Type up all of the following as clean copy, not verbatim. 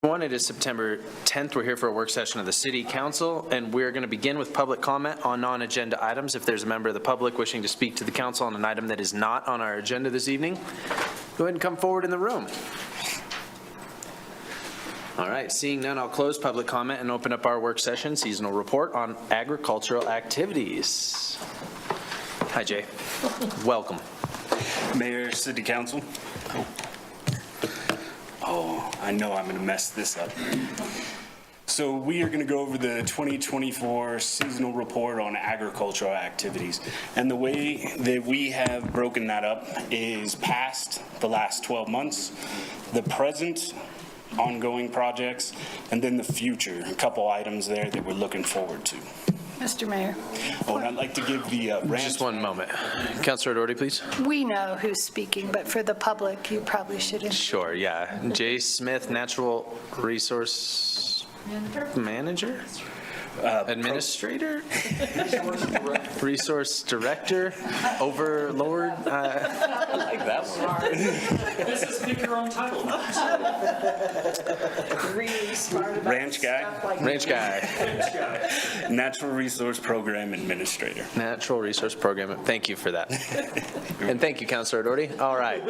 It is September 10th. We're here for a work session of the City Council, and we're going to begin with public comment on non-agenda items. If there's a member of the public wishing to speak to the council on an item that is not on our agenda this evening, go ahead and come forward in the room. All right, seeing none, I'll close public comment and open up our work session seasonal report on agricultural activities. Hi, Jay. Welcome. Mayor, City Council. Oh, I know I'm going to mess this up. So we are going to go over the 2024 seasonal report on agricultural activities. And the way that we have broken that up is past the last 12 months, the present, ongoing projects, and then the future, a couple items there that we're looking forward to. Mr. Mayor. Oh, and I'd like to give the ranch. Just one moment. Councilor Doherty, please. We know who's speaking, but for the public, you probably shouldn't. Sure, yeah. Jay Smith, Natural Resource Manager? Administrator? Resource Director? Overlord? I like that one. This is pick your own title. Really smart about Ranch guy? stuff like Ranch guy. Natural Resource Program Administrator. Natural Resource Program. Thank you for that. And thank you, Councilor Doherty. All right.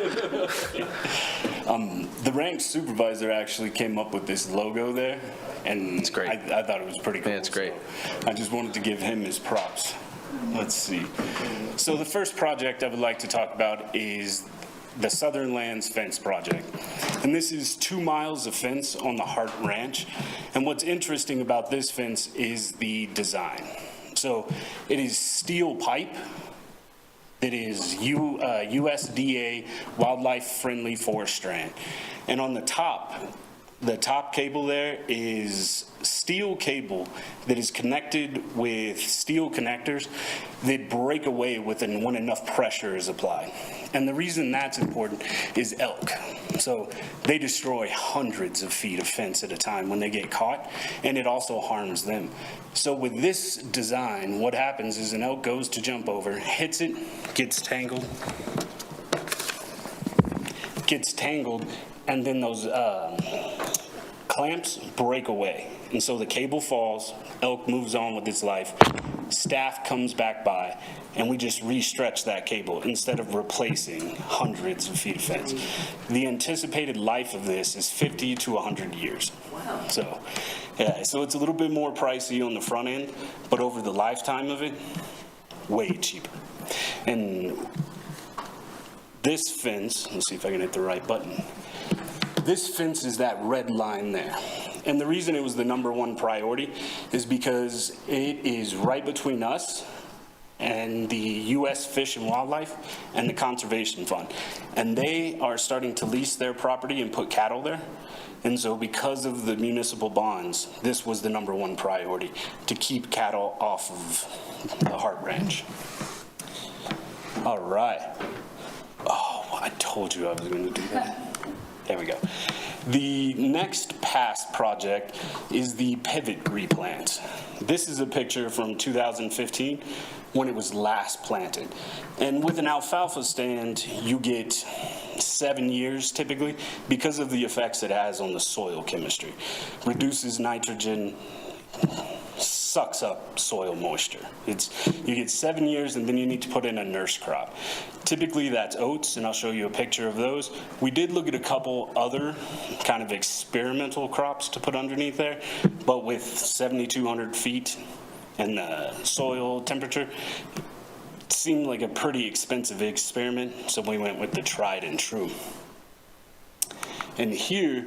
The ranch supervisor actually came up with this logo there, and it's great. I thought it was pretty cool. Yeah, it's great. So I just wanted to give him his props. Let's see. So the first project I would like to talk about is the Southern Lands Fence Project. And this is 2 miles of fence on the Hart Ranch. And what's interesting about this fence is the design. So it is steel pipe that is USDA wildlife friendly 4-strand. And on the top cable there is steel cable that is connected with steel connectors that break away when enough pressure is applied. And the reason that's important is elk. So they destroy hundreds of feet of fence at a time when they get caught, and it also harms them. So with this design, what happens is an elk goes to jump over, hits it, gets tangled, and then those clamps break away. And so the cable falls, elk moves on with its life, staff comes back by, and we just re-stretch that cable instead of replacing hundreds of feet of fence. The anticipated life of this is 50 to 100 years. Wow. So, yeah, so it's a little bit more pricey on the front end, but over the lifetime of it, way cheaper. And this fence, let's see if I can hit the right button. This fence is that red line there. And the reason it was the #1 priority is because it is right between us and the U.S. Fish and Wildlife and the Conservation Fund. And they are starting to lease their property and put cattle there. And so because of the municipal bonds, this was the #1 priority, to keep cattle off of the Hart Ranch. All right. Oh, I told you I was going to do that. There we go. The next past project is the pivot replant. This is a picture from 2015 when it was last planted. And with an alfalfa stand, you get 7 years typically because of the effects it has on the soil chemistry. Reduces nitrogen, sucks up soil moisture. You get 7 years, and then you need to put in a nurse crop. Typically that's oats, and I'll show you a picture of those. We did look at a couple other kind of experimental crops to put underneath there, but with 7,200 feet and the soil temperature, it seemed like a pretty expensive experiment, so we went with the tried and true. And here,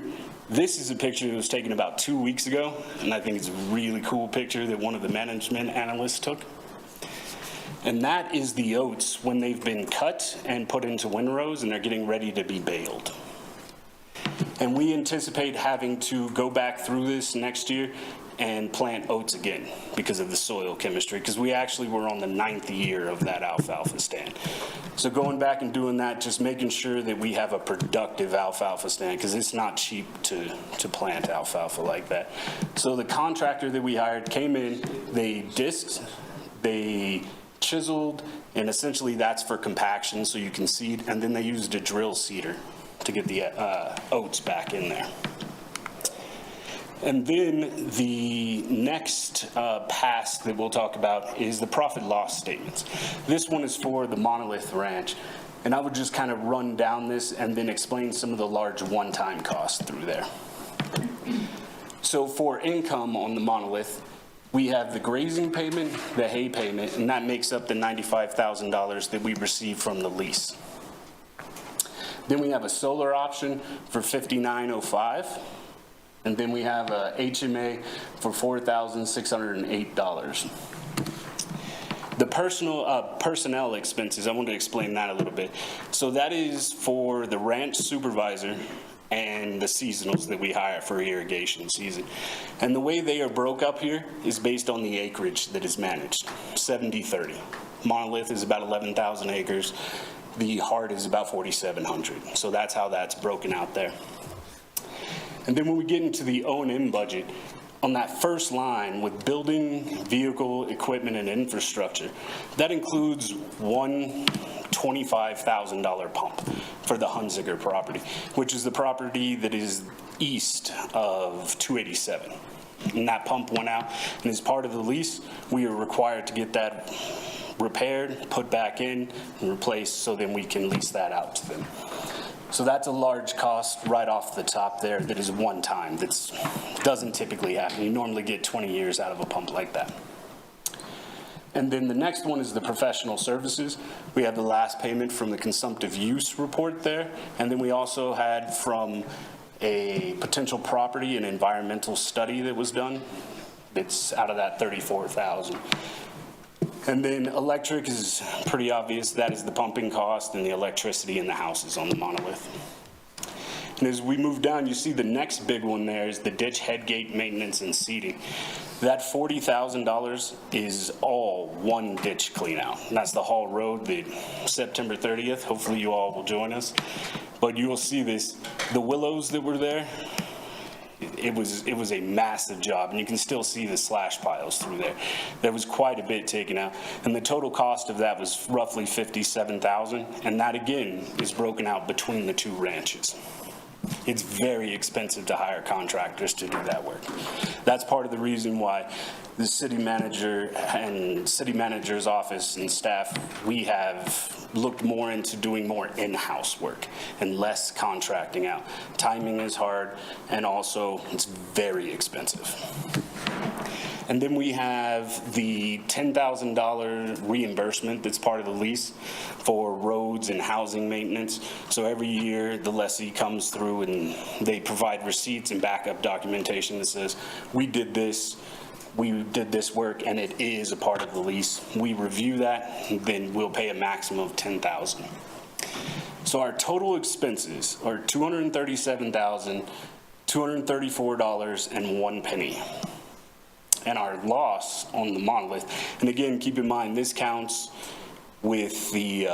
this is a picture that was taken about 2 weeks ago, and I think it's a really cool picture that one of the management analysts took. And that is the oats when they've been cut and put into windrows and they're getting ready to be baled. And we anticipate having to go back through this next year and plant oats again because of the soil chemistry, because we actually were on the 9th year of that alfalfa stand. So going back and doing that, just making sure that we have a productive alfalfa stand, because it's not cheap to plant alfalfa like that. So the contractor that we hired came in, they disked, they chiseled, and essentially that's for compaction so you can seed, and then they used a drill seeder to get the oats back in there. And then the next pass that we'll talk about is the profit loss statements. This one is for the Monolith Ranch. And I would just kind of run down this and then explain some of the large one-time costs through there. So for income on the Monolith, we have the grazing payment, the hay payment, and that makes up the $95,000 that we receive from the lease. Then we have a solar option for $5,905. And then we have a HMA for $4,608. The personnel expenses, I want to explain that a little bit. So that is for the ranch supervisor and the seasonals that we hire for irrigation season. And the way they are broke up here is based on the acreage that is managed, 70-30. Monolith is about 11,000 acres. The Heart is about 4,700. So that's how that's broken out there. And then when we get into the O&M budget, on that first line with building, vehicle, equipment, and infrastructure, that includes one $25,000 pump for the Hunziker property, which is the property that is east of 287. And that pump went out, and as part of the lease, we are required to get that repaired, put back in, and replaced, so then we can lease that out to them. So that's a large cost right off the top there that is one time. That doesn't typically happen. You normally get 20 years out of a pump like that. And then the next one is the professional services. We have the last payment from the consumptive use report there. And then we also had from a potential property and environmental study that was done. It's out of that $34,000. And then electric is pretty obvious. That is the pumping cost and the electricity in the houses on the Monolith. And as we move down, you see the next big one there is the ditch headgate maintenance and seeding. That $40,000 is all one ditch clean out. And that's the Hall Road, the September 30th. Hopefully you all will join us. But you will see this, the willows that were there, it was a massive job, and you can still see the slash piles through there. There was quite a bit taken out, and the total cost of that was roughly $57,000, and that again is broken out between the two ranches. It's very expensive to hire contractors to do that work. That's part of the reason why the city manager and city manager's office and staff, we have looked more into doing more in-house work and less contracting out. Timing is hard, and also it's very expensive. And then we have the $10,000 reimbursement that's part of the lease for roads and housing maintenance. So every year the lessee comes through and they provide receipts and backup documentation that says, we did this work, and it is a part of the lease. We review that, and then we'll pay a maximum of $10,000. So our total expenses are $237,234.01. And our loss on the Monolith, and again, keep in mind, this counts with the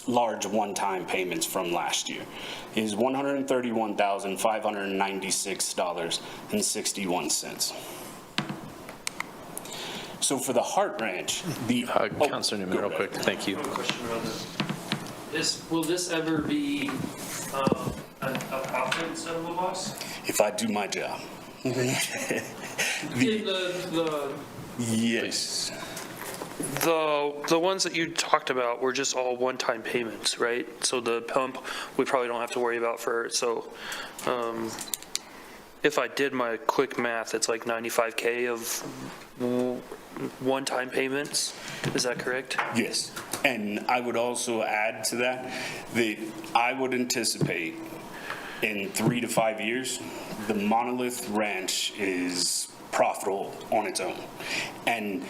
large one-time payments from last year, is $131,596.61. So for the Hart Ranch, the... Councilor Newman, real quick, thank you. Question around this. Will this ever be a profit instead of a loss? If I do my job. Yes. The ones that you talked about were just all one-time payments, right? So the pump, we probably don't have to worry about so if I did my quick math, it's like 95K of one-time payments. Is that correct? Yes. And I would also add to that I would anticipate in 3 to 5 years, the Monolith Ranch is profitable on its own, and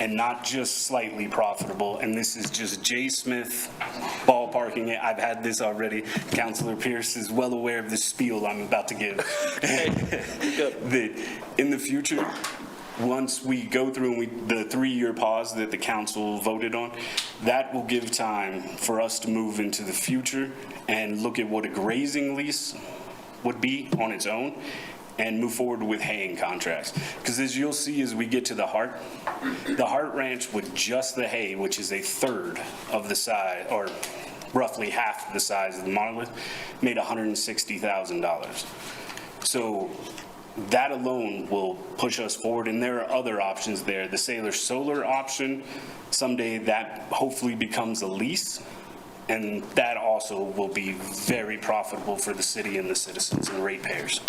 not just slightly profitable. And this is just Jay Smith ballparking it. I've had this already. Councilor Pierce is well aware of the spiel I'm about to give. That in the future, once we go through and the 3-year pause that the council voted on, that will give time for us to move into the future and look at what a grazing lease would be on its own and move forward with haying contracts. Because as you'll see as we get to the Hart Ranch with just the hay, which is a third of the size, or roughly half the size of the Monolith, made $160,000. So that alone will push us forward, and there are other options there. The Sailor Solar option, someday that hopefully becomes a lease, and that also will be very profitable for the city and the citizens and ratepayers.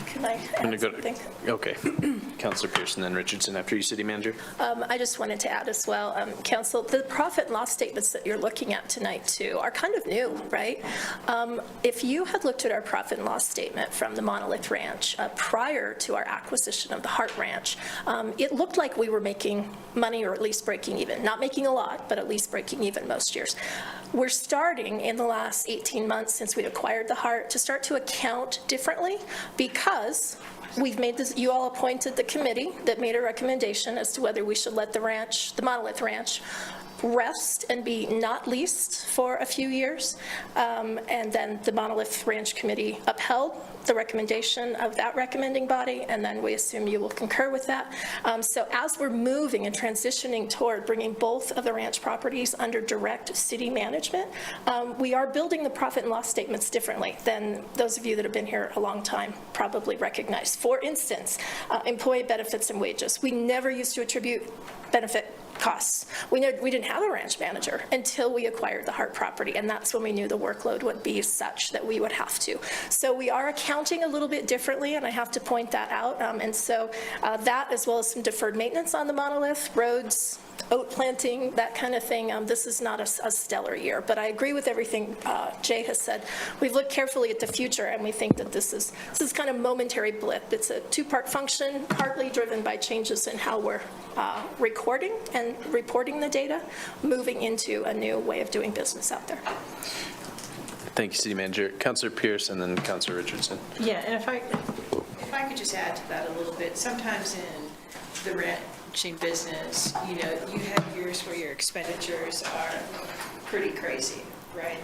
Can I I'm gonna add go something? to, okay. Counselor Pearson, then Richardson after you, City Manager. I just wanted to add as well, Council, the profit and loss statements that you're looking at tonight too are kind of new, right? If you had looked at our profit and loss statement from the Monolith Ranch prior to our acquisition of the Hart Ranch, it looked like we were making money or at least breaking even. Not making a lot, but at least breaking even most years. We're starting in the last 18 months since we acquired the Hart to start to account differently because we've made this, you all appointed the committee that made a recommendation as to whether we should let the ranch, the Monolith Ranch, rest and be not leased for a few years. And then the Monolith Ranch Committee upheld the recommendation of that recommending body, and then we assume you will concur with that. So as we're moving and transitioning toward bringing both of the ranch properties under direct city management, we are building the profit and loss statements differently than those of you that have been here a long time probably recognize. For instance, employee benefits and wages. We never used to attribute benefit costs. We didn't have a ranch manager until we acquired the Hart property, and that's when we knew the workload would be such that we would have to. So we are accounting a little bit differently, and I have to point that out. And so that, as well as some deferred maintenance on the Monolith, roads, oat planting, that kind of thing. This is not a stellar year, but I agree with everything Jay has said. We've looked carefully at the future, and we think that this is kind of momentary blip. It's a two-part function, partly driven by changes in how we're recording and reporting the data, moving into a new way of doing business out there. Thank you, City Manager. Counselor Pierce and then Counselor Richardson. Yeah, and if I could just add to that a little bit, sometimes in the ranching business, you have years where your expenditures are pretty crazy, right?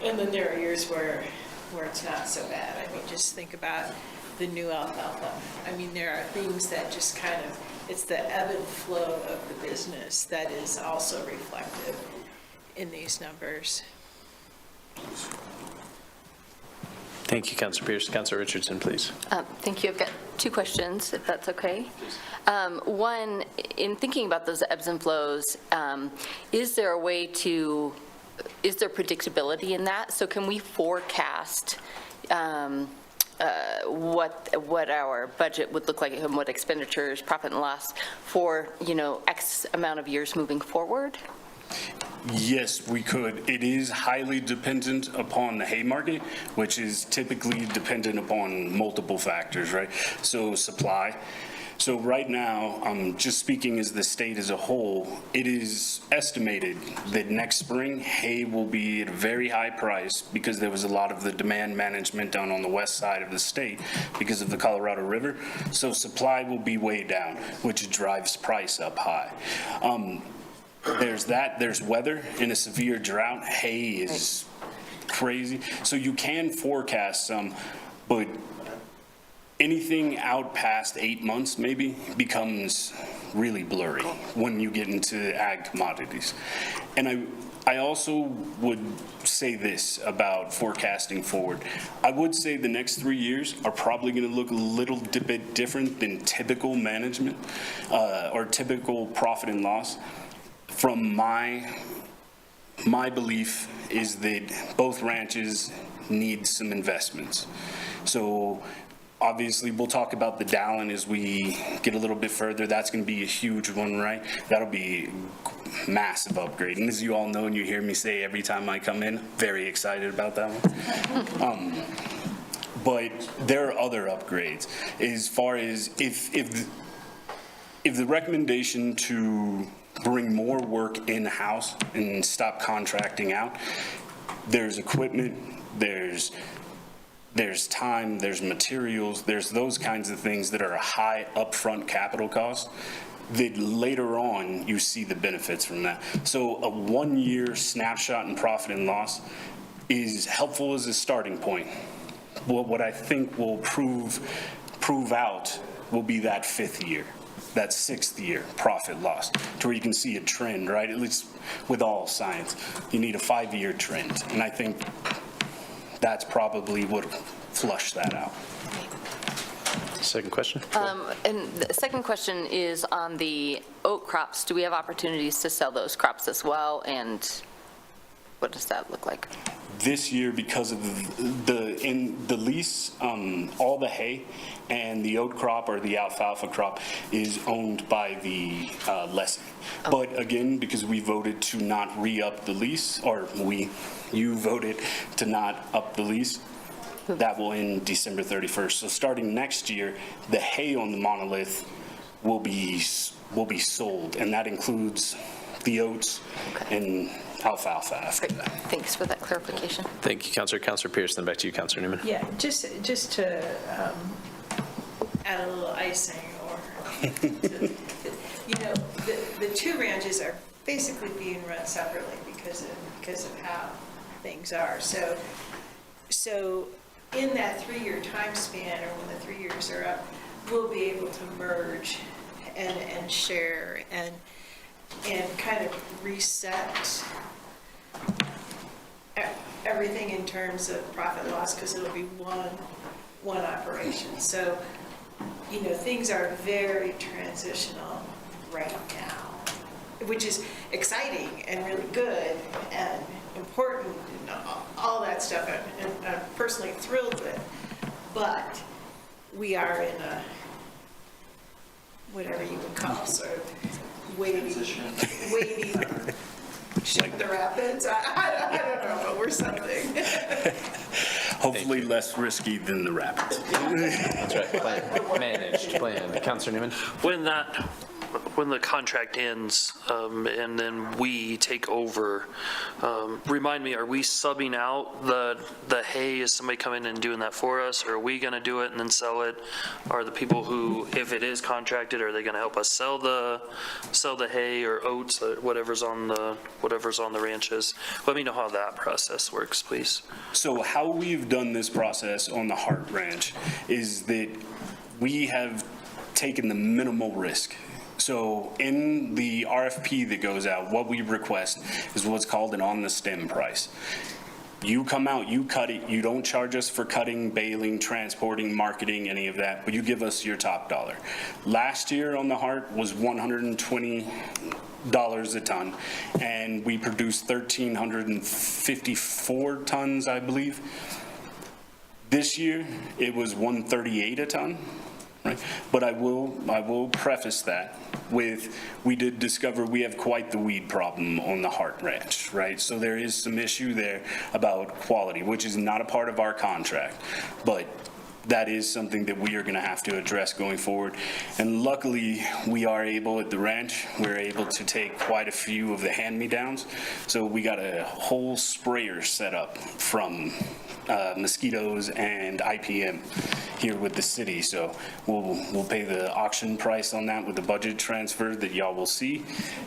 And then there are years where it's not so bad. I mean, just think about the new alfalfa. I mean, there are things that just kind of, it's the ebb and flow of the business that is also reflected in these numbers. Thank you, Counselor Pierce. Counselor Richardson, please. Thank you. I've got two questions, if that's okay. One, in thinking about those ebbs and flows, is there predictability in that? So can we forecast what our budget would look like and what expenditures, profit and loss for, X amount of years moving forward? Yes, we could. It is highly dependent upon the hay market, which is typically dependent upon multiple factors, right? So supply. So right now, just speaking as the state as a whole, it is estimated that next spring, hay will be at a very high price because there was a lot of the demand management done on the west side of the state because of the Colorado River. So supply will be way down, which drives price up high. There's that, there's weather. In a severe drought, hay is crazy. So you can forecast some, but anything out past 8 months maybe becomes really blurry when you get into ag commodities. And I also would say this about forecasting forward. I would say the next 3 years are probably going to look a little bit different than typical management or typical profit and loss. From my belief is that both ranches need some investments. So obviously, we'll talk about the Dallin as we get a little bit further. That's going to be a huge one, right? That'll be a massive upgrade. And as you all know, and you hear me say every time I come in, very excited about that one. But there are other upgrades. As far as if the recommendation to bring more work in-house and stop contracting out, there's equipment, there's time, there's materials, there's those kinds of things that are a high upfront capital cost that later on you see the benefits from that. So a 1 year snapshot in profit and loss is helpful as a starting point. What I think will prove out will be that 5th year, that 6th year profit loss, to where you can see a trend, right? At least with all science, you need a 5-year trend. And I think that's probably what flush that out. Second question? And the second question is on the oat crops. Do we have opportunities to sell those crops as well? And what does that look like? This year, because of in the lease, all the hay and the oat crop or the alfalfa crop is owned by the lessee. But again, because we voted to not re-up the lease, or you voted to not up the lease, that will end December 31st. So starting next year, the hay on the monolith will be sold, and that includes the oats and alfalfa after Great. that. Thanks for that clarification. Thank you, Counselor. Counselor Pearson, back to you, Counselor Newman. Yeah, just to add a little icing or, the two ranches are basically being run separately because of how things are. So in that 3-year time span, or when the 3 years are up, we'll be able to merge and share and kind of reset everything in terms of profit loss, because it'll be one operation. So, things are very transitional right now, which is exciting and really good and important and all that stuff, and I'm personally thrilled with. But we are in a, whatever you would call, sort of waiting, ship the rapids. I don't know, but we're something. Hopefully less risky than the rapids. That's right. Managed, planned. Counselor Newman? When the contract ends, and then we take over, remind me, are we subbing out the hay? Is somebody coming and doing that for us? Or are we gonna do it and then sell it? Are the people who, if it is contracted, are they gonna help us sell the hay or oats, or whatever's on the ranches? Let me know how that process works, please. So how we've done this process on the Hart Ranch is that we have taken the minimal risk. So in the RFP that goes out, what we request is what's called an on-the-stem price. You come out, you cut it, you don't charge us for cutting, baling, transporting, marketing, any of that, but you give us your top dollar. Last year on the Hart was $120 a ton, and we produced 1,354 tons, I believe. This year, it was $138 a ton. Right? But I will preface that with, we did discover we have quite the weed problem on the Hart Ranch, right? So there is some issue there about quality, which is not a part of our contract, but that is something that we are going to have to address going forward. And luckily, we are able at the ranch, we're able to take quite a few of the hand-me-downs. So we got a whole sprayer set up from mosquitoes and IPM here with the city. So we'll pay the auction price on that with the budget transfer that y'all will see.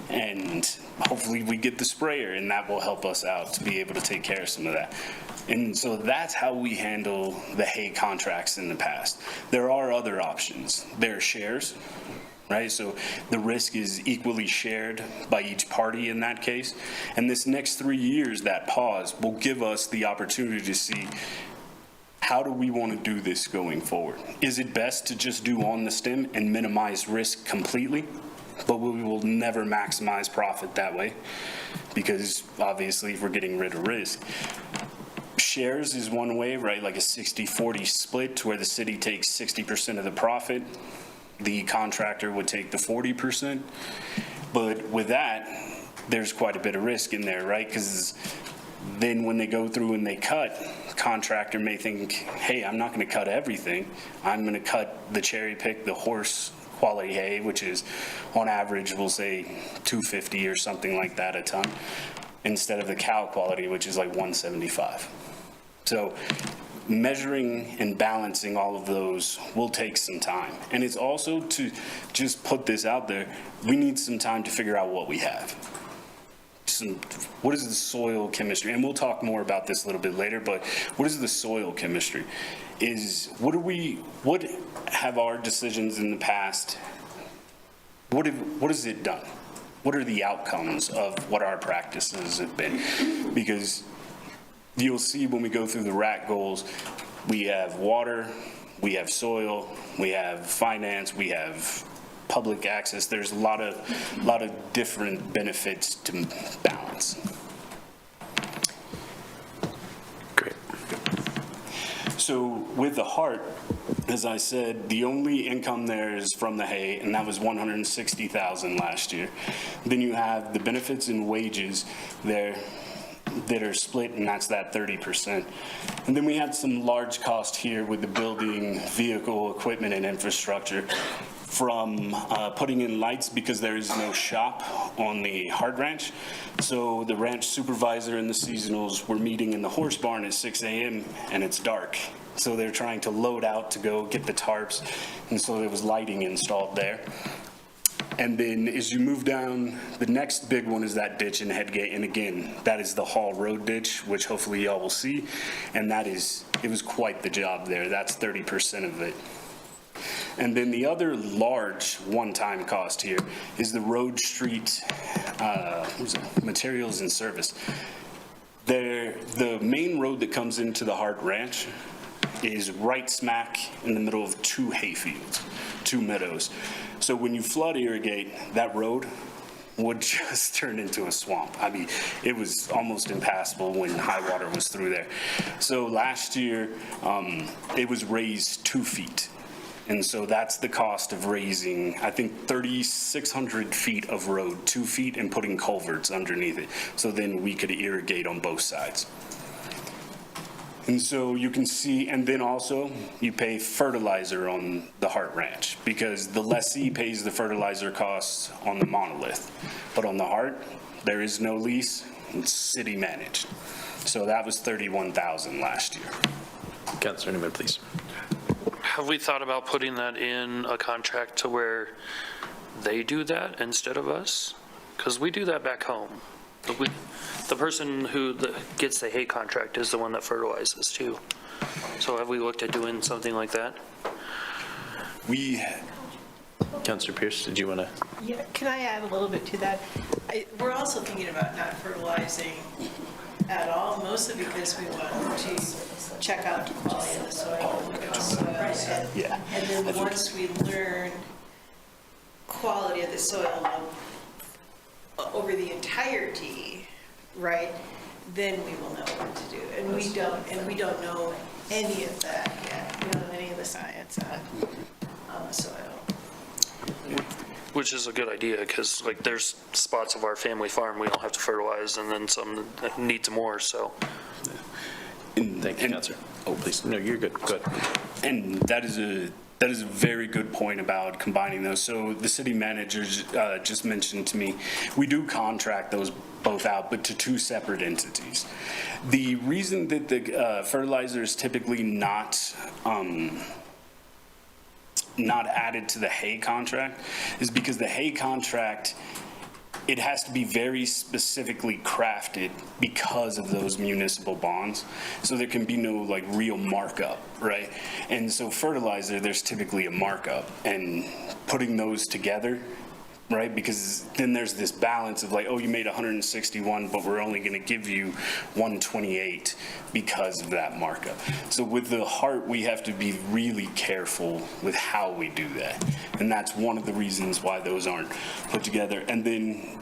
And hopefully we get the sprayer, and that will help us out to be able to take care of some of that. And so that's how we handle the hay contracts in the past. There are other options. There are shares, right? So the risk is equally shared by each party in that case. And this next 3 years, that pause will give us the opportunity to see, how do we want to do this going forward? Is it best to just do on the stem and minimize risk completely? But we will never maximize profit that way, because obviously if we're getting rid of risk. Shares is one way, right? Like a 60-40 split where the city takes 60% of the profit. The contractor would take the 40%. But with that, there's quite a bit of risk in there, right? Because then when they go through and they cut, the contractor may think, hey, I'm not going to cut everything. I'm going to cut the cherry pick, the horse quality hay, which is on average, we'll say 250 or something like that a ton, instead of the cow quality, which is like 175. So measuring and balancing all of those will take some time. And it's also, to just put this out there, we need some time to figure out what we have. What is the soil chemistry? And we'll talk more about this a little bit later, but what is the soil chemistry? What have our decisions in the past, what has it done? What are the outcomes of what our practices have been? Because you'll see when we go through the RAC goals, We have water, we have soil, we have finance, we have public access. There's a lot of different benefits to balance. Great. So with the heart, as I said, the only income there is from the hay, and that was $160,000 last year. Then you have the benefits and wages there that are split, and that's that 30%. And then we had some large cost here with the building, vehicle, equipment, and infrastructure from putting in lights because there is no shop on the Hard Ranch. So the ranch supervisor and the seasonals were meeting in the horse barn at 6 a.m. and it's dark. So they're trying to load out to go get the tarps, and so there was lighting installed there. And then as you move down, the next big one is that ditch and headgate. And again, that is the Hall Road ditch, which hopefully y'all will see. And it was quite the job there. That's 30% of it. And then the other large one-time cost here is the road street materials and service. The main road that comes into the Hard Ranch is right smack in the middle of two hayfields, two meadows. So when you flood irrigate, that road would just turn into a swamp. I mean, it was almost impassable when high water was through there. So last year, it was raised 2 feet. And so that's the cost of raising, I think, 3,600 feet of road, 2 feet, and putting culverts underneath it. So then we could irrigate on both sides. And so you can see, and then also you pay fertilizer on the Hart Ranch because the lessee pays the fertilizer costs on the monolith. But on the Hart, there is no lease, it's city managed. So that was $31,000 last year. Councilor Newman, please. Have we thought about putting that in a contract to where they do that instead of us? Because we do that back home. The person who gets the hay contract is the one that fertilizes too. So have we looked at doing something like that? Councilor Pierce, did you want to? Yeah, can I add a little bit to that? We're also thinking about not fertilizing at all, mostly because we want to check out the quality of the soil. Look at the soil. Yeah. And then once we learn quality of the soil over the entirety, right, then we will know what to do. And we don't know any of that yet. We don't know any of the science on the soil. Which is a good idea, because like there's spots of our family farm we don't have to fertilize, and then some that needs more, so. Thank you, Councilor. Oh, please. No, you're good. Good. And that is a very good point about combining those. So the city managers just mentioned to me, we do contract those both out, but to two separate entities. The reason that the fertilizer is typically not added to the hay contract is because the hay contract, it has to be very specifically crafted because of those municipal bonds. So there can be no like real markup, right? And so fertilizer, there's typically a markup, and putting those together, right? Because then there's this balance of like, oh, you made 161, but we're only going to give you 128 because of that markup. So with the heart, we have to be really careful with how we do that. And that's one of the reasons why those aren't put together. And then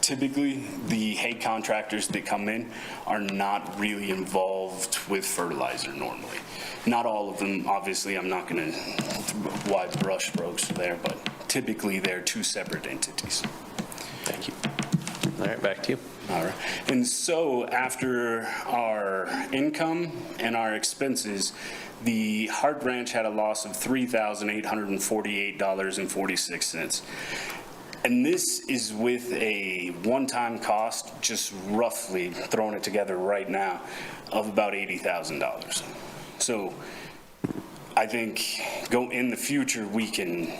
typically the hay contractors that come in are not really involved with fertilizer normally. Not all of them, obviously. I'm not going to wide brush strokes there, but typically they're two separate entities. Thank you. All right, back to you. All right. And so after our income and our expenses, the Hart Ranch had a loss of $3,848.46. And this is with a one-time cost, just roughly throwing it together right now, of about $80,000. So I think in the future, we can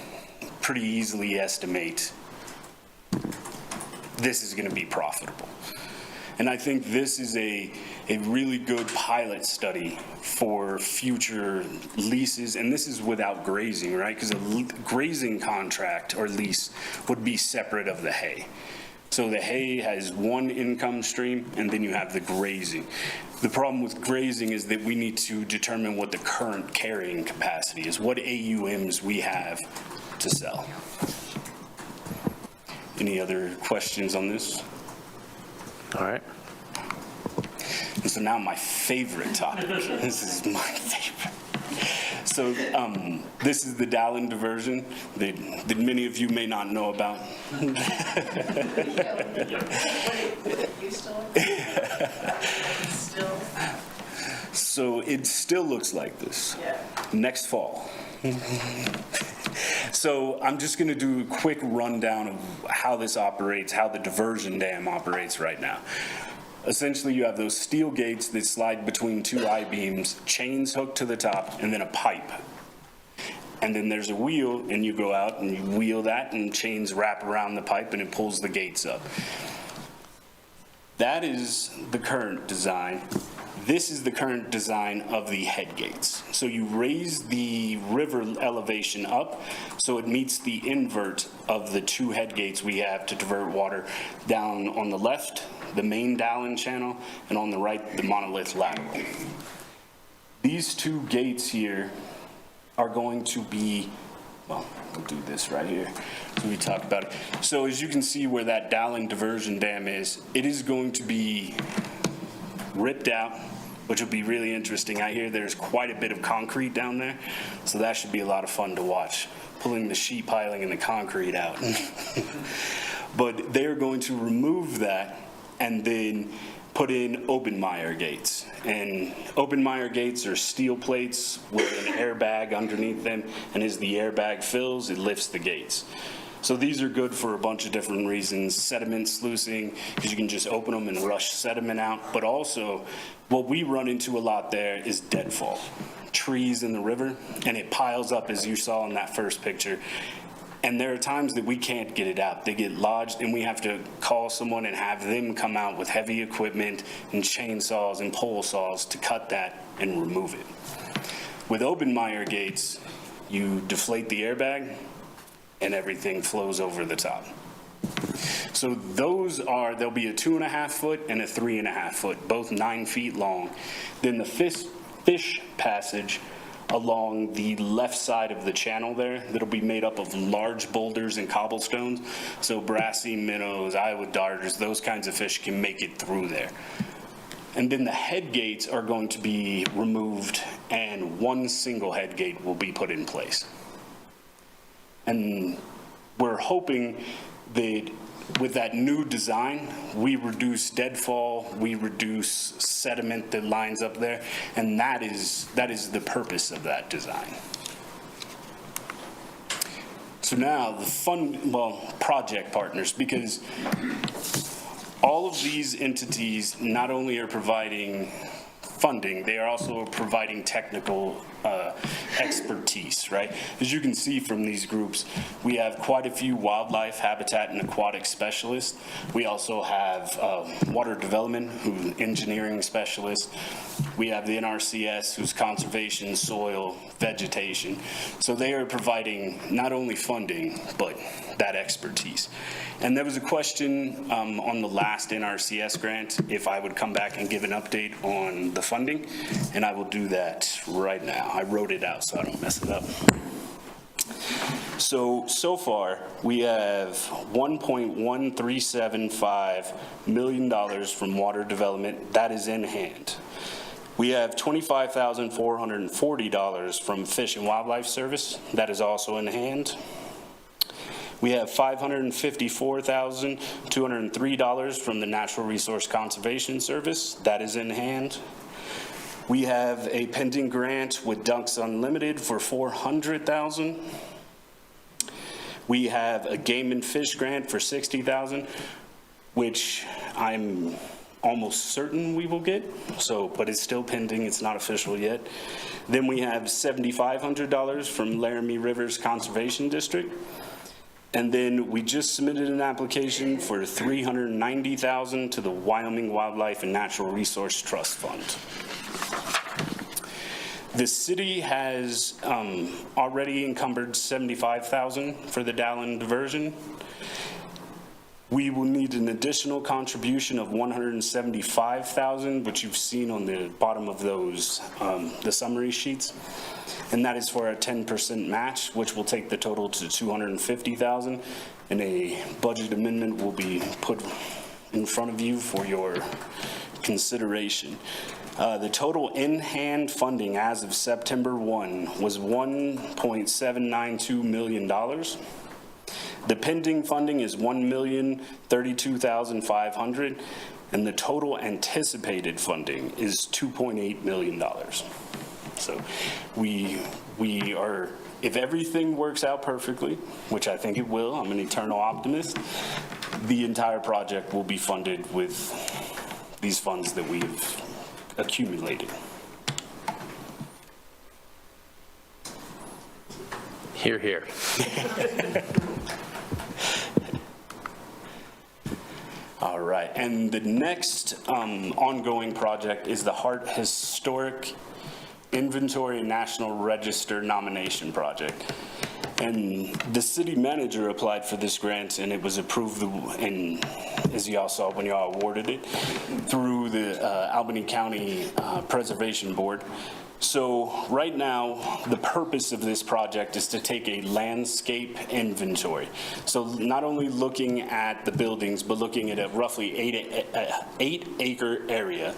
pretty easily estimate this is going to be profitable. And I think this is a really good pilot study for future leases, and this is without grazing, right? Because a grazing contract or lease would be separate of the hay. So the hay has one income stream, and then you have the grazing. The problem with grazing is that we need to determine what the current carrying capacity is, what AUMs we have to sell. Any other questions on this? All right. And so now my favorite topic. This is my favorite. So this is the Dallin diversion that many of you may not know about. So it still looks like this. Next fall. So I'm just going to do a quick rundown of how this operates, how the diversion dam operates right now. Essentially, you have those steel gates that slide between two I-beams, chains hooked to the top, and then a pipe. And then there's a wheel, and you go out and you wheel that, and chains wrap around the pipe, and it pulls the gates up. That is the current design. This is the current design of the head gates. So you raise the river elevation up so it meets the invert of the two head gates we have to divert water down on the left, the main Dallin channel, and on the right, the monolith lateral. These two gates here are going to be, well, we'll do this right here so we talk about it. So as you can see where that Dallin diversion dam is, it is going to be ripped out, which will be really interesting. I hear there's quite a bit of concrete down there, so that should be a lot of fun to watch, pulling the sheet piling and the concrete out. But they're going to remove that and then put in Obenmeyer gates. And Obenmeyer gates are steel plates with an airbag underneath them, and as the airbag fills, it lifts the gates. So these are good for a bunch of different reasons. Sediment sluicing, because you can just open them and rush sediment out. But also, what we run into a lot there is deadfall. Trees in the river, and it piles up, as you saw in that first picture. And there are times that we can't get it out. They get lodged, and we have to call someone and have them come out with heavy equipment and chainsaws and pole saws to cut that and remove it. With Obenmeyer gates, you deflate the airbag, and everything flows over the top. So those are, there'll be a 2.5 foot and a 3.5 foot, both 9 feet long. Then the fish passage along the left side of the channel there, that'll be made up of large boulders and cobblestones. So brassy minnows, Iowa darters, those kinds of fish can make it through there. And then the head gates are going to be removed, and one single head gate will be put in place. And we're hoping that with that new design, we reduce deadfall, we reduce sediment that lines up there, and that is the purpose of that design. So now the project partners, because all of these entities not only are providing funding, they are also providing technical expertise, right? As you can see from these groups, we have quite a few wildlife, habitat, and aquatic specialists. We also have water development, who's engineering specialist. We have the NRCS, who's conservation, soil, vegetation. So they are providing not only funding, but that expertise. And there was a question on the last NRCS grant if I would come back and give an update on the funding, and I will do that right now. I wrote it out so I don't mess it up. So far, we have $1.1375 million from water development. That is in hand. We have $25,440 from Fish and Wildlife Service. That is also in hand. We have $554,203 from the Natural Resource Conservation Service. That is in hand. We have a pending grant with Ducks Unlimited for $400,000. We have a Game and Fish grant for $60,000, which I'm almost certain we will get, but it's still pending, it's not official yet. Then we have $7,500 from Laramie Rivers Conservation District. And then we just submitted an application for $390,000 to the Wyoming Wildlife and Natural Resource Trust Fund. The city has already encumbered $75,000 for the Dallin diversion. We will need an additional contribution of $175,000, which you've seen on the bottom of those, the summary sheets. And that is for a 10% match, which will take the total to $250,000. And a budget amendment will be put in front of you for your consideration. The total in-hand funding as of September 1 was $1.792 million. The pending funding is $1,032,500, and the total anticipated funding is $2.8 million. So we are, if everything works out perfectly, which I think it will, I'm an eternal optimist, the entire project will be funded with these funds that we've accumulated. Hear, hear. All right, and the next ongoing project is the Hart Historic Inventory National Register Nomination Project. And the city manager applied for this grant, and it was approved, and as y'all saw when y'all awarded it, through the Albany County Preservation Board. So right now, the purpose of this project is to take a landscape inventory. So not only looking at the buildings, but looking at a roughly 8-acre area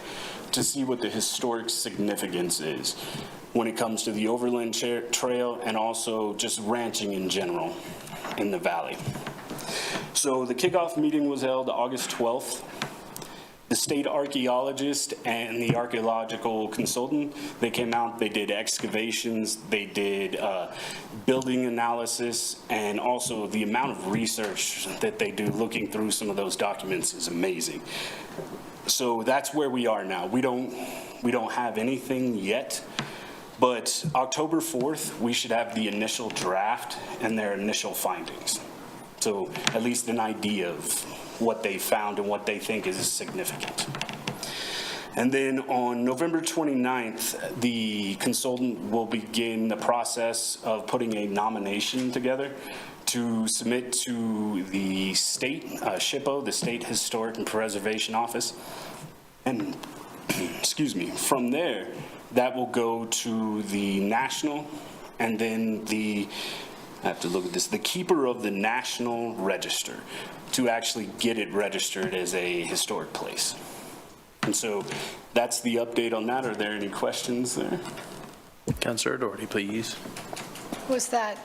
to see what the historic significance is when it comes to the Overland Trail and also just ranching in general in the valley. So the kickoff meeting was held August 12th. The state archaeologist and the archaeological consultant, they came out, they did excavations, they did building analysis, and also the amount of research that they do looking through some of those documents is amazing. So that's where we are now. We don't have anything yet, but October 4th, we should have the initial draft and their initial findings. So at least an idea of what they found and what they think is significant. And then on November 29th, the consultant will begin the process of putting a nomination together to submit to the state, SHPO, the State Historic and Preservation Office. And, excuse me, from there, that will go to the national, and then I have to look at this, the keeper of the National Register, to actually get it registered as a historic place. And so that's the update on that. Are there any questions there? Councilor Doherty, please. Was the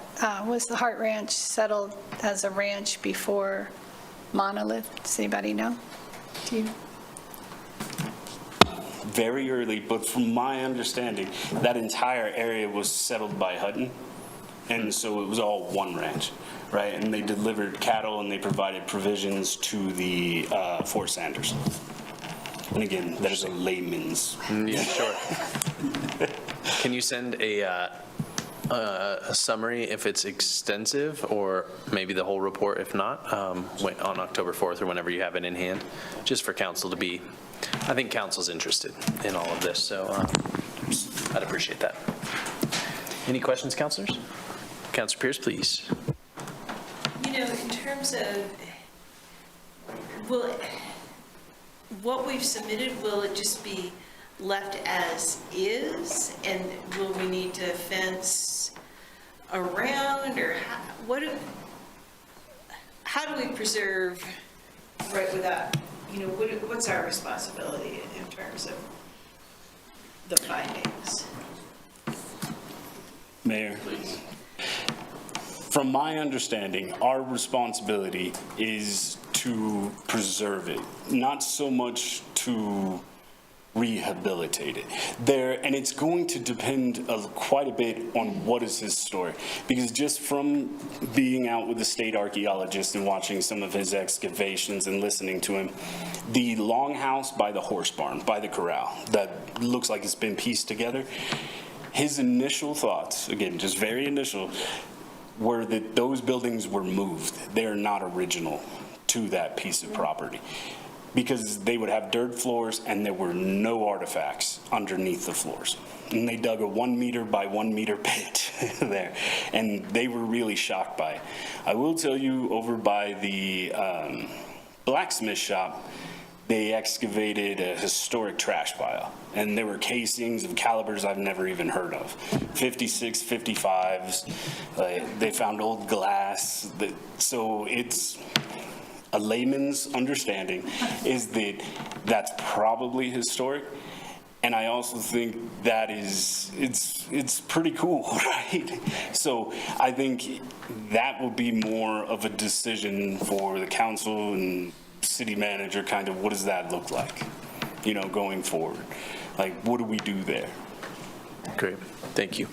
Hart Ranch settled as a ranch before Monolith? Does anybody know? Do you? Very early, but from my understanding, that entire area was settled by Hutton. And so it was all one ranch, right? And they delivered cattle and they provided provisions to the Fort Sanders. And again, that is a layman's. Yeah, sure. Can you send a summary if it's extensive, or maybe the whole report if not, on October 4th or whenever you have it in hand, just for council to be, I think council's interested in all of this, so I'd appreciate that. Any questions, councilors? Councilor Pierce, please. You know, in terms of, what we've submitted, will it just be left as is? And will we need to fence around, or how do we preserve right without, what's our responsibility in terms of the findings? Mayor, from my understanding, our responsibility is to preserve it, not so much to rehabilitate it. And it's going to depend quite a bit on what is his story. Because just from being out with the state archaeologist and watching some of his excavations and listening to him, the longhouse by the horse barn, by the corral, that looks like it's been pieced together, his initial thoughts, again, just very initial, were that those buildings were moved. They're not original to that piece of property, because they would have dirt floors and there were no artifacts underneath the floors. And they dug a 1 meter by 1 meter pit there, and they were really shocked by it. I will tell you, over by the blacksmith shop, they excavated a historic trash pile, and there were casings of calibers I've never even heard of. 56, 55s, they found old glass. So it's a layman's understanding is that that's probably historic. And I also think that it's pretty cool, right? So I think that will be more of a decision for the council and city manager, kind of what does that look like, going forward? Like, what do we do there? Great, thank you.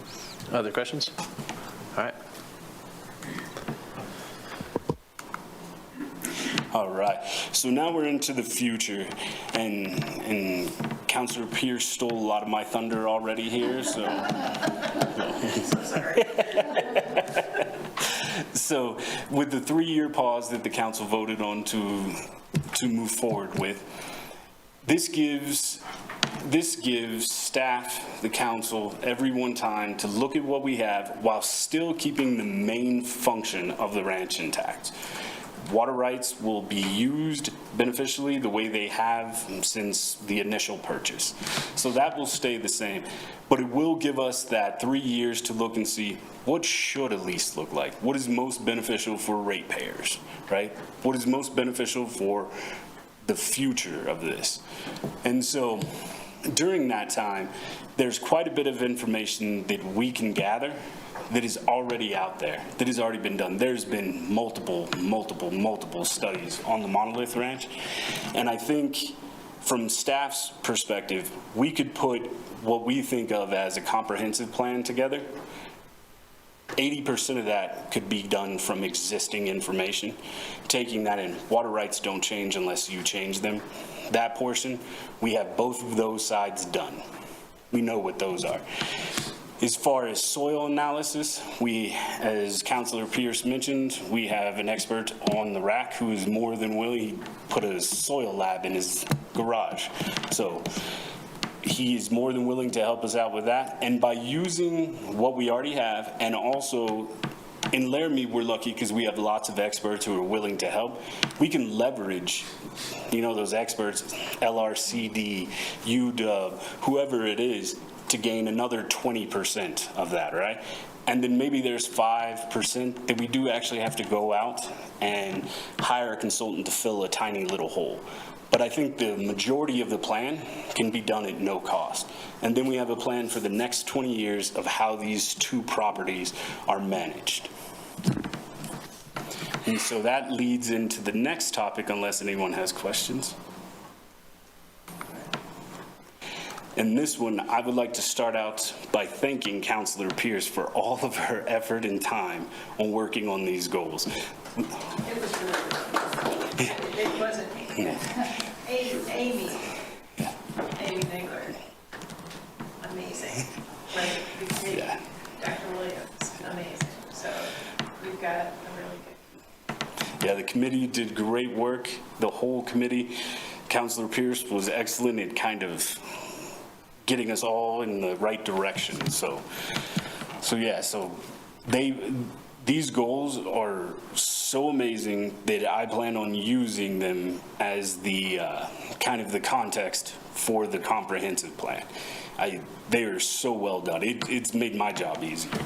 Other questions? All right. All right, so now we're into the future, and Councilor Pierce stole a lot of my thunder already here, so. So with the 3-year pause that the council voted on to move forward with, this gives staff, the council, everyone time to look at what we have while still keeping the main function of the ranch intact. Water rights will be used beneficially the way they have since the initial purchase. So that will stay the same, but it will give us that 3 years to look and see what should a lease look like? What is most beneficial for ratepayers, right? What is most beneficial for the future of this? And so during that time, there's quite a bit of information that we can gather that is already out there, that has already been done. There's been multiple studies on the Monolith Ranch. And I think from staff's perspective, we could put what we think of as a comprehensive plan together. 80% of that could be done from existing information. Taking that in, water rights don't change unless you change them. That portion, we have both of those sides done. We know what those are. As far as soil analysis, we, as Councilor Pierce mentioned, we have an expert on the rack who is more than willing. He put a soil lab in his garage. So he is more than willing to help us out with that. And by using what we already have, and also in Laramie, we're lucky because we have lots of experts who are willing to help. We can leverage, those experts, LRCD, UW, whoever it is, to gain another 20% of that, right? And then maybe there's 5% that we do actually have to go out and hire a consultant to fill a tiny little hole. But I think the majority of the plan can be done at no cost. And then we have a plan for the next 20 years of how these two properties are managed. And so that leads into the next topic, unless anyone has questions. And this one, I would like to start out by thanking Councilor Pierce for all of her effort and time on working on these goals. It was really good. It wasn't me. Amy Nagler, amazing. Right, Yeah. Dr. Williams, amazing. So we've got a really good. Yeah, the committee did great work. The whole committee. Councilor Pierce was excellent at kind of getting us all in the right direction. So these goals are so amazing that I plan on using them as the kind of the context for the comprehensive plan. They are so well done. It's made my job easier.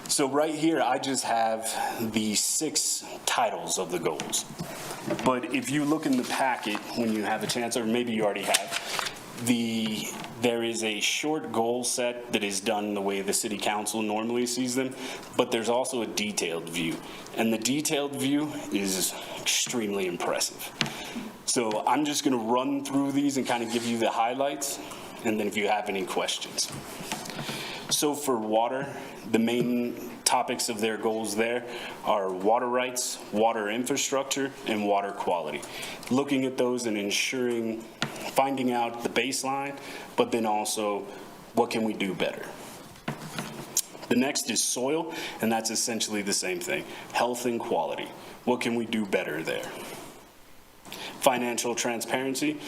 So right here, I just have the 6 titles of the goals. But if you look in the packet when you have a chance, or maybe you already have, there is a short goal set that is done the way the city council normally sees them, but there's also a detailed view. And the detailed view is extremely impressive. So I'm just going to run through these and kind of give you the highlights, and then if you have any questions. So for water, the main topics of their goals there are water rights, water infrastructure, and water quality. Looking at those and ensuring, finding out the baseline, but then also what can we do better. The next is soil, and that's essentially the same thing. Health and quality. What can we do better there? Financial transparency,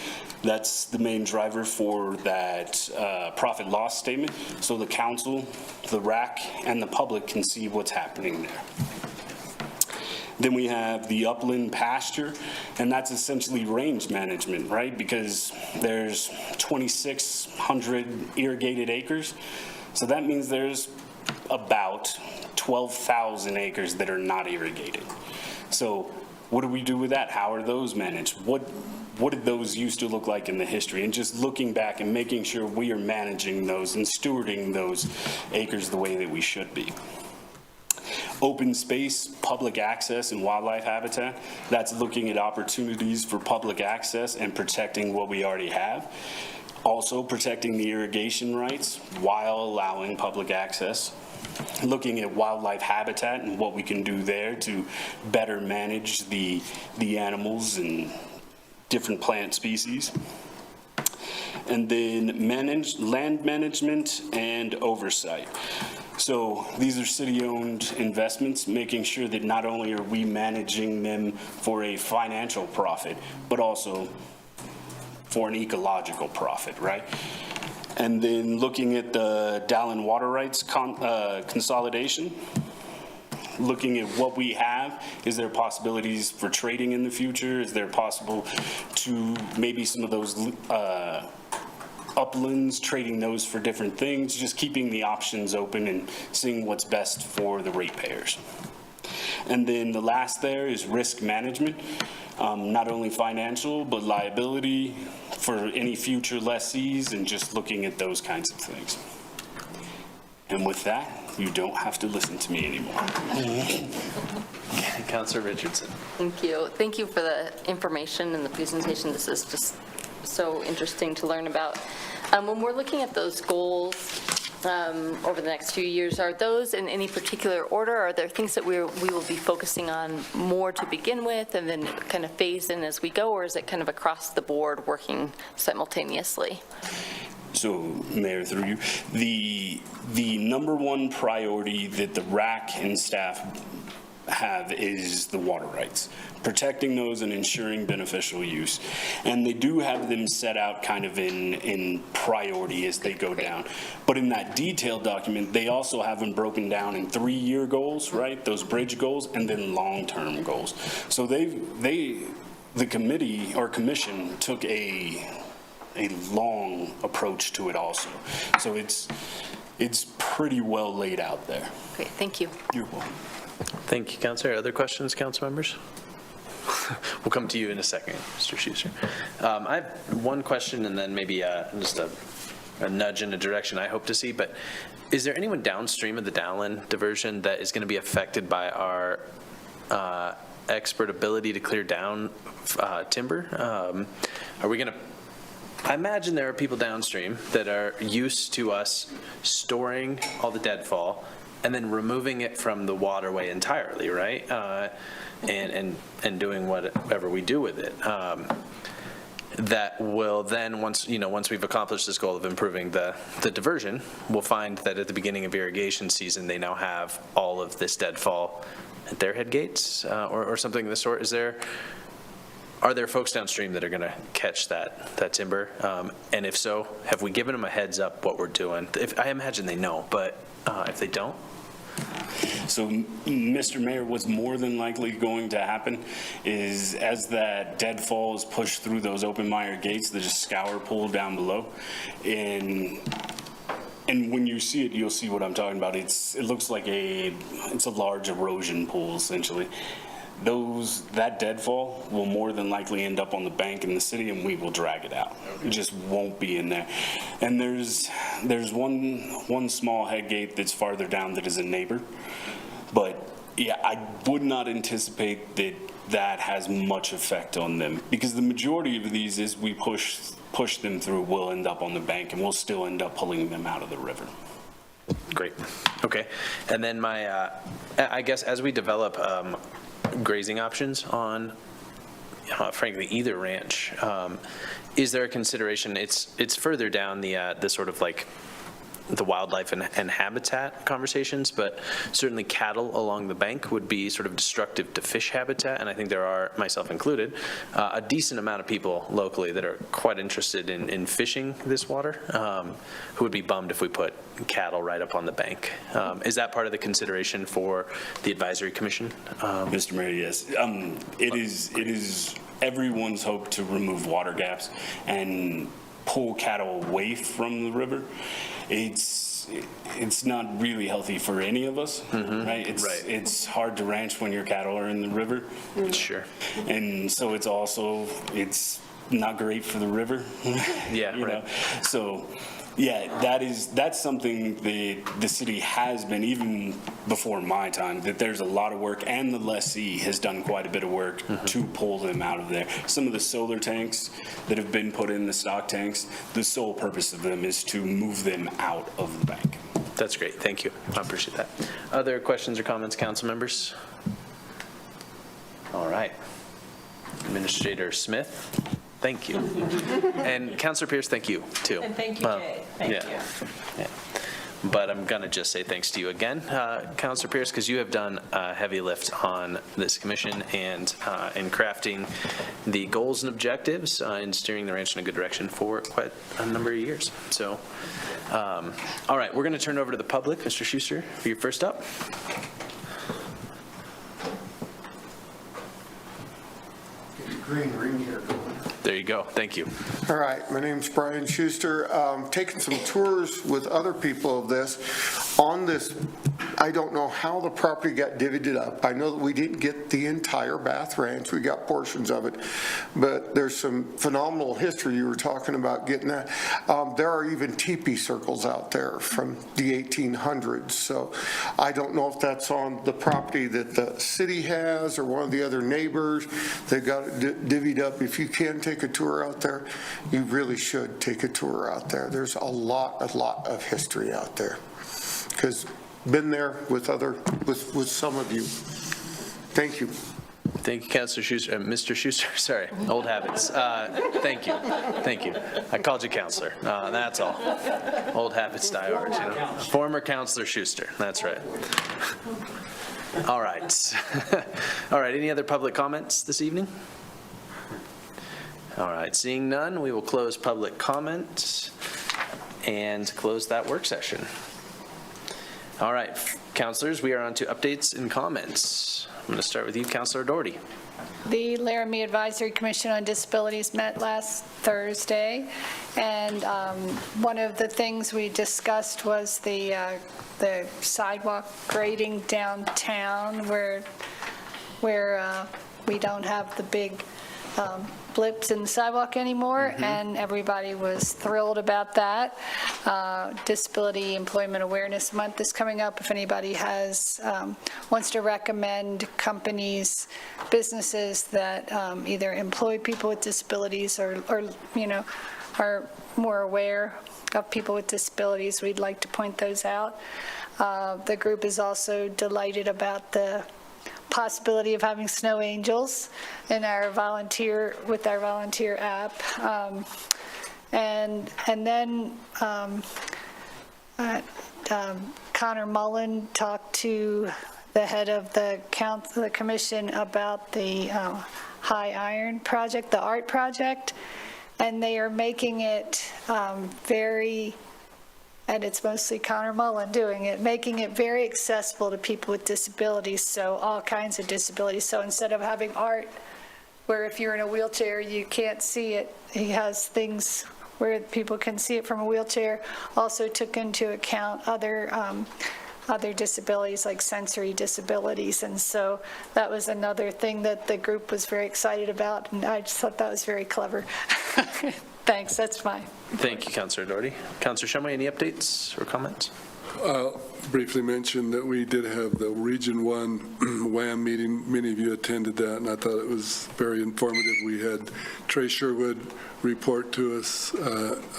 that's the main driver for that profit loss statement, so the council, the RAC, and the public can see what's happening there. Then we have the upland pasture, and that's essentially range management, right? Because there's 2,600 irrigated acres. So that means there's about 12,000 acres that are not irrigated. So what do we do with that? How are those managed? What did those used to look like in the history? And just looking back and making sure we are managing those and stewarding those acres the way that we should be. Open space, public access, and wildlife habitat. That's looking at opportunities for public access and protecting what we already have. Also protecting the irrigation rights while allowing public access. Looking at wildlife habitat and what we can do there to better manage the animals and different plant species. And then land management and oversight. So these are city-owned investments, making sure that not only are we managing them for a financial profit, but also for an ecological profit, right? And then looking at the Dallin water rights consolidation, looking at what we have. Is there possibilities for trading in the future? Is there possible to maybe some of those uplands, trading those for different things, just keeping the options open and seeing what's best for the ratepayers. And then the last there is risk management, not only financial, but liability for any future lessees and just looking at those kinds of things. And with that, you don't have to listen to me anymore. Councilor Richardson. Thank you. Thank you for the information and the presentation. This is just so interesting to learn about. When we're looking at those goals over the next few years, are those in any particular order? Are there things that we will be focusing on more to begin with and then kind of phase in as we go, or is it kind of across the board working simultaneously? So, Mayor, through you, the number one priority that the RAC and staff have is the water rights, protecting those and ensuring beneficial use. And they do have them set out kind of in priority as they go down. But in that detailed document, they also have them broken down in 3-year goals, right? Those bridge goals, and then long-term goals. So the committee or commission took a long approach to it also. So it's pretty well laid out there. Great, thank you. You're welcome. Thank you, Councilor. Other questions, council members? We'll come to you in a second, Mr. Schuster. I have one question and then maybe just a nudge in a direction I hope to see, but is there anyone downstream of the Dallin diversion that is going to be affected by our expert ability to clear down timber? Are we going to, I imagine there are people downstream that are used to us storing all the deadfall and then removing it from the waterway entirely, right? And doing whatever we do with it. That will then, once we've accomplished this goal of improving the diversion, we'll find that at the beginning of irrigation season, they now have all of this deadfall at their head gates or something of the sort. Are there folks downstream that are going to catch that timber? And if so, have we given them a heads up what we're doing? I imagine they know, but if they don't? So, Mr. Mayor, what's more than likely going to happen is as that deadfall is pushed through those open mire gates, there's a scour pool down below. And when you see it, you'll see what I'm talking about. It looks like it's a large erosion pool, essentially. That deadfall will more than likely end up on the bank in the city, and we will drag it out. It just won't be in there. And there's one small head gate that's farther down that is a neighbor. But yeah, I would not anticipate that has much effect on them, because the majority of these, as we push them through, will end up on the bank, and we'll still end up pulling them out of the river. Great. Okay. And then I guess as we develop grazing options on, frankly, either ranch, is there a consideration? It's further down the sort of like the wildlife and habitat conversations, but certainly cattle along the bank would be sort of destructive to fish habitat, and I think there are, myself included, a decent amount of people locally that are quite interested in fishing this water, who would be bummed if we put cattle right up on the bank. Is that part of the consideration for the advisory commission? Mr. Mayor, yes. It is everyone's hope to remove water gaps and pull cattle away from the river. It's not really healthy for any of us, right? It's hard to ranch when your cattle are in the river. Sure. And so it's not great for the river. Yeah, you right. know? So, yeah, that's something that the city has been, even before my time, that there's a lot of work, and the lessee has done quite a bit of work to pull them out of there. Some of the solar tanks that have been put in, the stock tanks, the sole purpose of them is to move them out of the bank. That's great. Thank you. I appreciate that. Other questions or comments, council members? All right. Administrator Smith, thank you. And Councilor Pierce, thank you, too. And thank you, Jay. Thank you. Yeah. But I'm going to just say thanks to you again, Councilor Pierce, because you have done a heavy lift on this commission and in crafting the goals and objectives and steering the ranch in a good direction for quite a number of years. So, all right, we're going to turn it over to the public. Mr. Schuster, for your first up. Green ring here going. There you go. Thank you. All right, my name's Brian Schuster. Taking some tours with other people of this. On this, I don't know how the property got divvied up. I know that we didn't get the entire Bath Ranch. We got portions of it. But there's some phenomenal history. You were talking about getting that. There are even teepee circles out there from the 1800s. So I don't know if that's on the property that the city has or one of the other neighbors that got it divvied up. If you can take a tour out there, you really should take a tour out there. There's a lot of history out there. Because been there with some of you. Thank you. Thank you, Councilor Schuster. Mr. Schuster, sorry, old habits. Thank you. Thank you. I called you Councilor. That's all. Old habits die hard, you know. Former Councilor Schuster. That's right. All right. All right. Any other public comments this evening? All right. Seeing none, we will close public comment and close that work session. All right, councilors, we are on to updates and comments. I'm going to start with you, Councilor Doherty. The Laramie Advisory Commission on Disabilities met last Thursday, and one of the things we discussed was the sidewalk grading downtown, where we don't have the big blips in the sidewalk anymore, and everybody was thrilled about that. Disability Employment Awareness Month is coming up. If anybody wants to recommend companies, businesses that either employ people with disabilities or are more aware of people with disabilities, we'd like to point those out. The group is also delighted about the possibility of having snow angels in our volunteer app, and then Connor Mullen talked to the head of the commission about the High Iron project, the art project, and they are making it and it's mostly Connor Mullen doing it, making it very accessible to people with disabilities, so all kinds of disabilities. So instead of having art where if you're in a wheelchair you can't see it, he has things where people can see it from a wheelchair. Also took into account other disabilities like sensory disabilities, and so that was another thing that the group was very excited about, and I just thought that was very clever. Thanks, that's fine. Thank you, Councilor Doherty. Councilor Shumway, any updates or comments? I'll briefly mention that we did have the Region 1 WAM meeting. Many of you attended that, and I thought it was very informative. We had Trey Sherwood report to us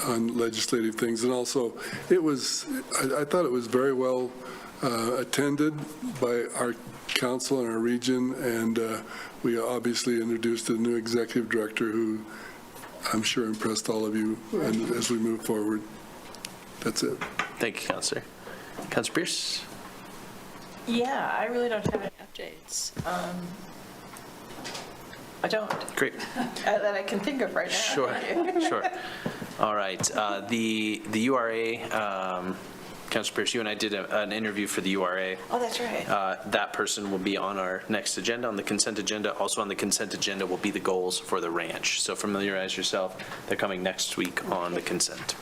on legislative things, and also I thought it was very well attended by our council and our region, and we obviously introduced a new executive director who I'm sure impressed all of you as we move forward. That's it. Thank you, Counselor. Counselor Pierce? Yeah, I really don't have any updates. I don't, Great. that I can think of right now. Sure, sure. All right, the URA, Counselor Pierce, you and I did an interview for the URA. Oh, that's right. That person will be on our next agenda, on the consent agenda. Also on the consent agenda will be the goals for the ranch. So familiarize yourself. They're coming next week on the consent.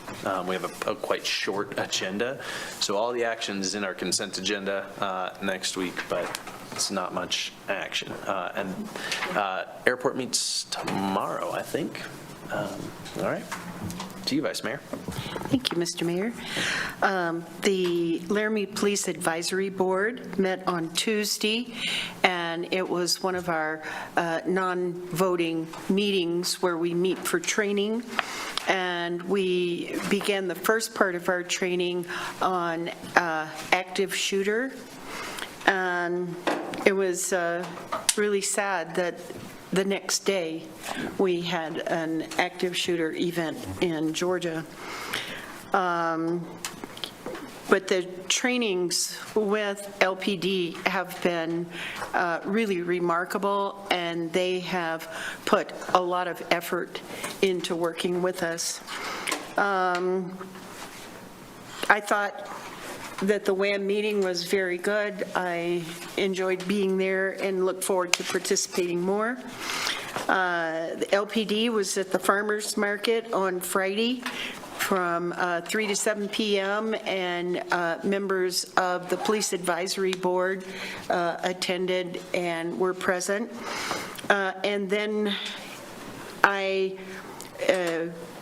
We have a quite short agenda, so all the action is in our consent agenda next week, but it's not much action. And airport meets tomorrow, I think. All right. To you, Vice Mayor. Thank you, Mr. Mayor. The Laramie Police Advisory Board met on Tuesday, and it was one of our non-voting meetings where we meet for training. And we began the first part of our training on active shooter. And it was really sad that the next day, we had an active shooter event in Georgia. But the trainings with LPD have been really remarkable, and they have put a lot of effort into working with us. I thought that the WAM meeting was very good. I enjoyed being there and look forward to participating more. The LPD was at the farmers market on Friday from 3 to 7 p.m. and members of the Police Advisory Board attended and were present. And then I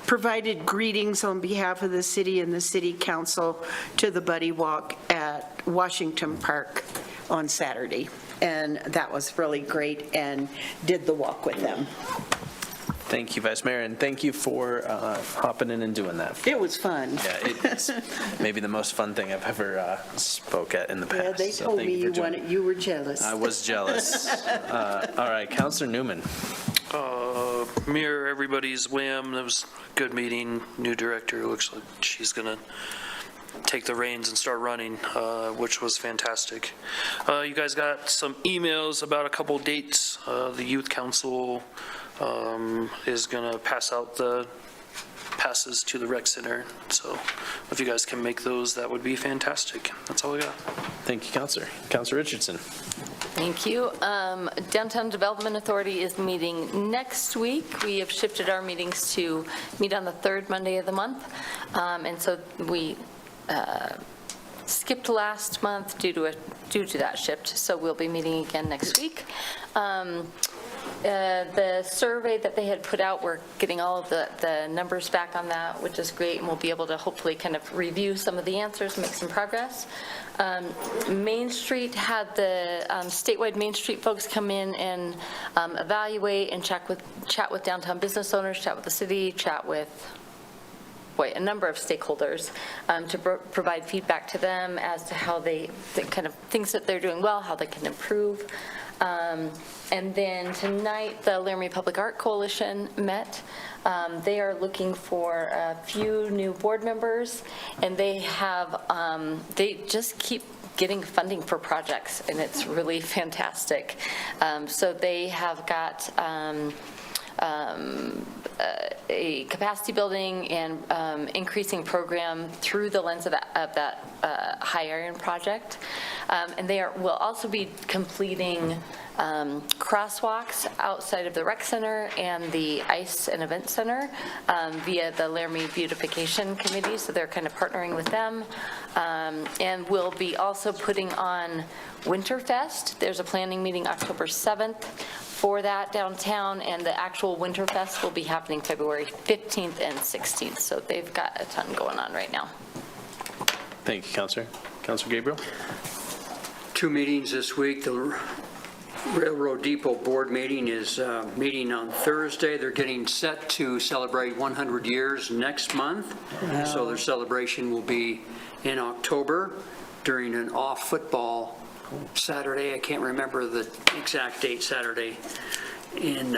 provided greetings on behalf of the city and the city council to the Buddy Walk at Washington Park on Saturday. And that was really great, and did the walk with them. Thank you, Vice Mayor, and thank you for hopping in and doing that. It was fun. Yeah, it's maybe the most fun thing I've ever spoke at in the past. Yeah, they So told thank me for you joining. wanted, you were jealous. I was jealous. All right, Counselor Newman. Mirror everybody's whim. That was a good meeting. New director, looks like she's going to take the reins and start running, which was fantastic. You guys got some emails about a couple dates. The youth council is going to pass out the passes to the rec center. So if you guys can make those, that would be fantastic. That's all I got. Thank you, Counselor. Counselor Richardson. Thank you. Downtown Development Authority is meeting next week. We have shifted our meetings to meet on the third Monday of the month. And so we skipped last month due to that shift. So we'll be meeting again next week. The survey that they had put out, we're getting all of the numbers back on that, which is great, and we'll be able to hopefully kind of review some of the answers, make some progress. Main Street had the statewide Main Street folks come in and evaluate and chat with downtown business owners, chat with the city, chat with a number of stakeholders to provide feedback to them as to how the kind of things that they're doing well, how they can improve. And then tonight, the Laramie Public Art Coalition met. They are looking for a few new board members, and they just keep getting funding for projects, and it's really fantastic. So they have got a capacity building and increasing program through the lens of that High Iron project. And they will also be completing crosswalks outside of the rec center and the ice and event center via the Laramie Beautification Committee, so they're kind of partnering with them. And we'll be also putting on Winterfest. There's a planning meeting October 7th for that downtown, and the actual Winterfest will be happening February 15th and 16th, so they've got a ton going on right now. Thank you, Counselor. Counselor Gabriel? 2 meetings this week. The Railroad Depot Board meeting is meeting on Thursday. They're getting set to celebrate 100 years next month. Wow. So their celebration will be in October during an off football Saturday. I can't remember the exact date Saturday. And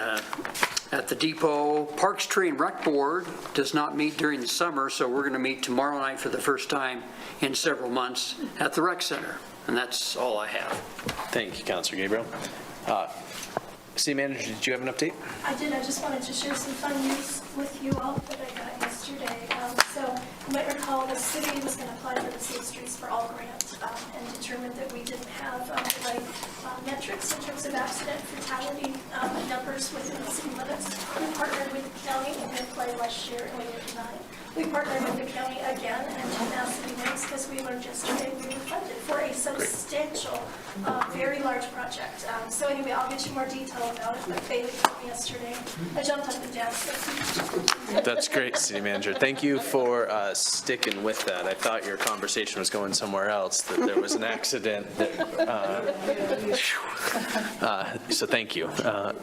at the depot. Parks, Tree, and Rec Board does not meet during the summer, so we're going to meet tomorrow night for the first time in several months at the rec center. And that's all I have. Thank you, Councilor Gabriel. City Manager, did you have an update? I did. I just wanted to share some fun news with you all that I got yesterday. So you might recall the city was going to apply for the Safe Streets for All grant and determined that we didn't have the right metrics in terms of accident fatality numbers within the city limits. We partnered with the county and we applied last year and we were denied. We partnered with the county again and now city limits because we learned yesterday we were funded for a substantial, very large project. So anyway, I'll get you more detail about it, but Bailey told me yesterday. I jumped up and down. So. That's great, City Manager. Thank you for sticking with that. I thought your conversation was going somewhere else, that there was an accident. So thank you. I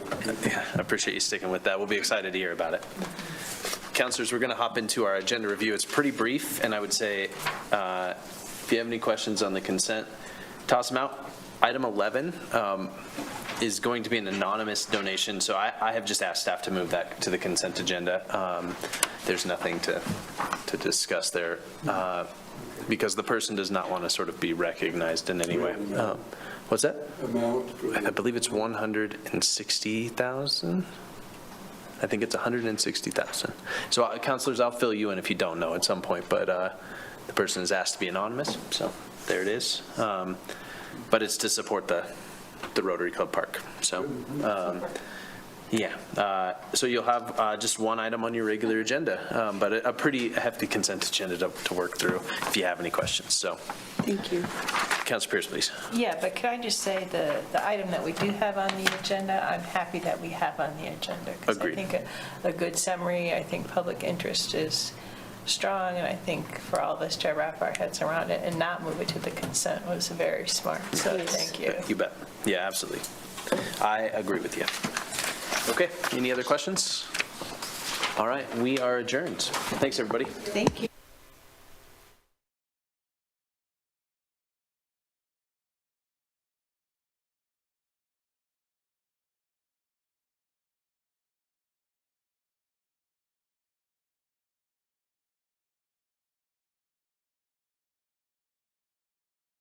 appreciate you sticking with that. We'll be excited to hear about it. Councilors, we're going to hop into our agenda review. It's pretty brief, and I would say if you have any questions on the consent, toss them out. Item 11 is going to be an anonymous donation, so I have just asked staff to move that to the consent agenda. There's nothing to discuss there because the person does not want to sort of be recognized in any way. What's that? Amount? I believe it's 160,000. I think it's 160,000. So councilors, I'll fill you in if you don't know at some point, but the person is asked to be anonymous, so there it is. But it's to support the Rotary Club Park. So, yeah. So you'll have just one item on your regular agenda, but a pretty hefty consent agenda to work through if you have any questions. So, Thank you. Councilor Pierce, please. Yeah, but can I just say the item that we do have on the agenda, I'm happy that we have on the agenda. Because I Agreed. think a good summary, I think public interest is strong, and I think for all of us to wrap our heads around it and not move it to the consent was very smart, so thank you. You bet. Yeah, absolutely. I agree with you. Okay, any other questions? All right, we are adjourned. Thanks, everybody. Thank you.